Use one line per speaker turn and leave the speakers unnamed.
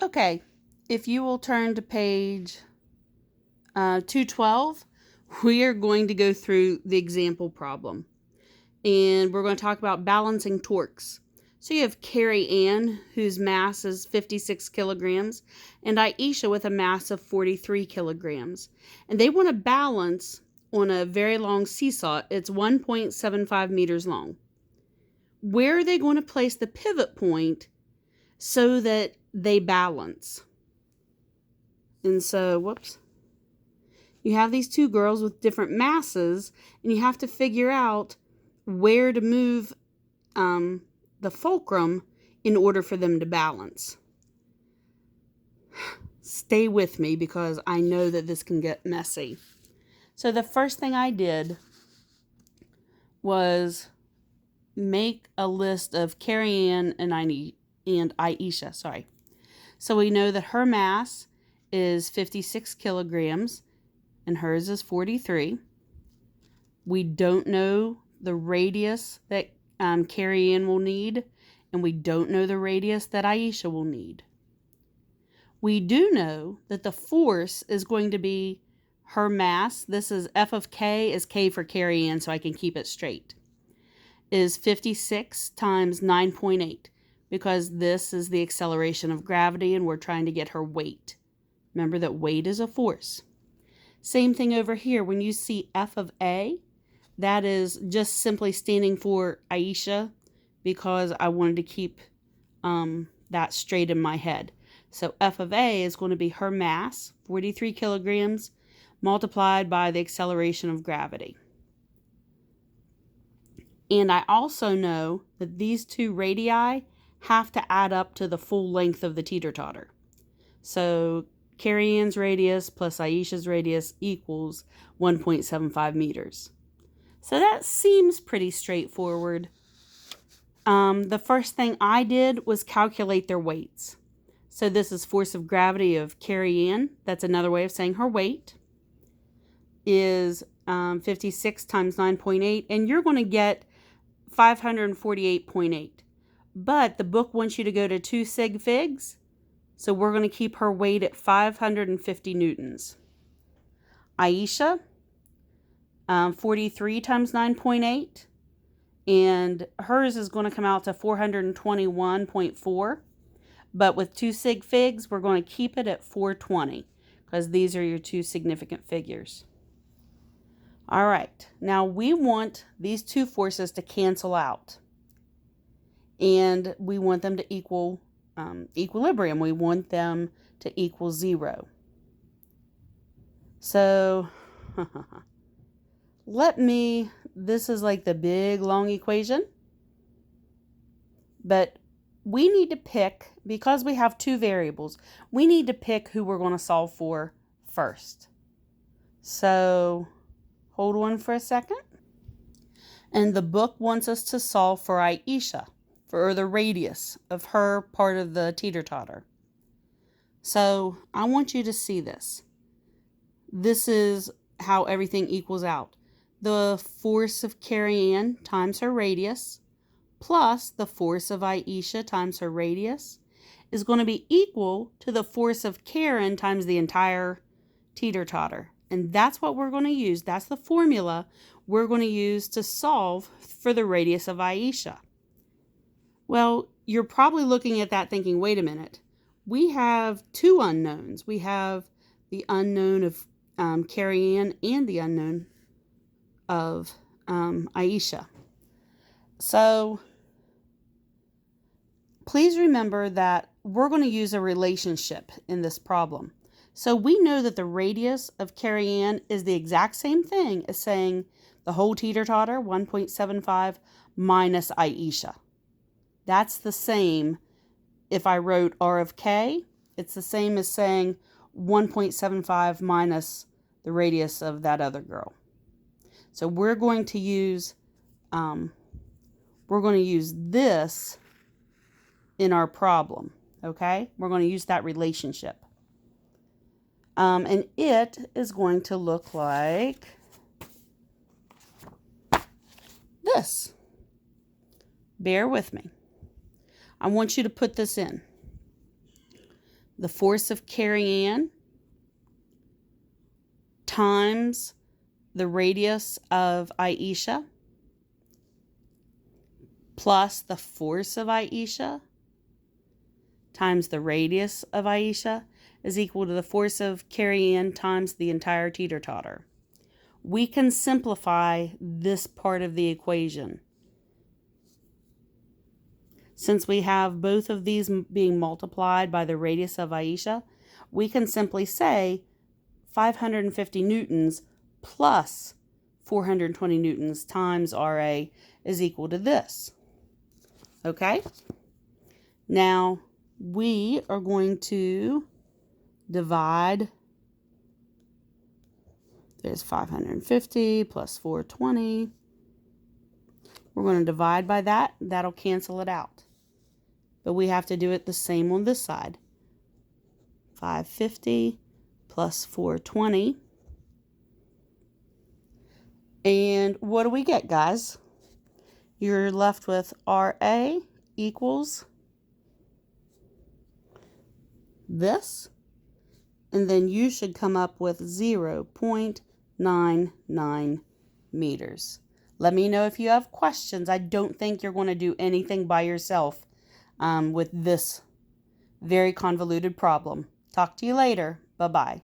Okay, if you will turn to page 212, we are going to go through the example problem. And we're going to talk about balancing torques. So you have Carrie Ann, whose mass is 56 kilograms, and Aisha with a mass of 43 kilograms. And they want to balance on a very long seesaw. It's 1.75 meters long. Where are they going to place the pivot point so that they balance? And so, whoops. You have these two girls with different masses, and you have to figure out where to move the fulcrum in order for them to balance. Stay with me because I know that this can get messy. So the first thing I did was make a list of Carrie Ann and Aisha. So we know that her mass is 56 kilograms and hers is 43. We don't know the radius that Carrie Ann will need, and we don't know the radius that Aisha will need. We do know that the force is going to be her mass. This is F of K is K for Carrie Ann, so I can keep it straight, is 56 times 9.8, because this is the acceleration of gravity and we're trying to get her weight. Remember that weight is a force. Same thing over here. When you see F of A, that is just simply standing for Aisha because I wanted to keep that straight in my head. So F of A is going to be her mass, 43 kilograms, multiplied by the acceleration of gravity. And I also know that these two radii have to add up to the full length of the teeter-totter. So Carrie Ann's radius plus Aisha's radius equals 1.75 meters. So that seems pretty straightforward. The first thing I did was calculate their weights. So this is force of gravity of Carrie Ann. That's another way of saying her weight is 56 times 9.8. And you're going to get 548.8. But the book wants you to go to 2 sig figs. So we're going to keep her weight at 550 newtons. Aisha, 43 times 9.8. And hers is going to come out to 421.4. But with 2 sig figs, we're going to keep it at 420 because these are your two significant figures. All right, now we want these two forces to cancel out. And we want them to equal equilibrium. We want them to equal 0. So this is like the big long equation. But we need to pick, because we have two variables, we need to pick who we're going to solve for first. So hold on for a second. And the book wants us to solve for Aisha, for the radius of her part of the teeter-totter. So I want you to see this. This is how everything equals out. The force of Carrie Ann times her radius plus the force of Aisha times her radius is going to be equal to the force of Karen times the entire teeter-totter. And that's what we're going to use. That's the formula we're going to use to solve for the radius of Aisha. Well, you're probably looking at that thinking, wait a minute. We have two unknowns. We have the unknown of Carrie Ann and the unknown of Aisha. So please remember that we're going to use a relationship in this problem. So we know that the radius of Carrie Ann is the exact same thing as saying the whole teeter-totter, 1.75, minus Aisha. That's the same if I wrote R of K. It's the same as saying 1.75 minus the radius of that other girl. So we're going to use this in our problem, okay? We're going to use that relationship. And it is going to look like this. Bear with me. I want you to put this in. the force of carrying times the radius of Aisha plus the force of Aisha times the radius of Aisha is equal to the force of carrying times the entire teeter-totter. We can simplify this part of the equation. Since we have both of these being multiplied by the radius of Aisha, we can simply say 550 newtons plus 420 newtons times RA is equal to this. Okay? Now, we are going to divide. There's 550 plus 420. We're going to divide by that. That'll cancel it out. But we have to do it the same on this side. 550 plus 420. And what do we get, guys? You're left with RA equals this. And then you should come up with 0.99 meters. Let me know if you have questions. I don't think you're going to do anything by yourself with this very convoluted problem. Talk to you later. Bye-bye.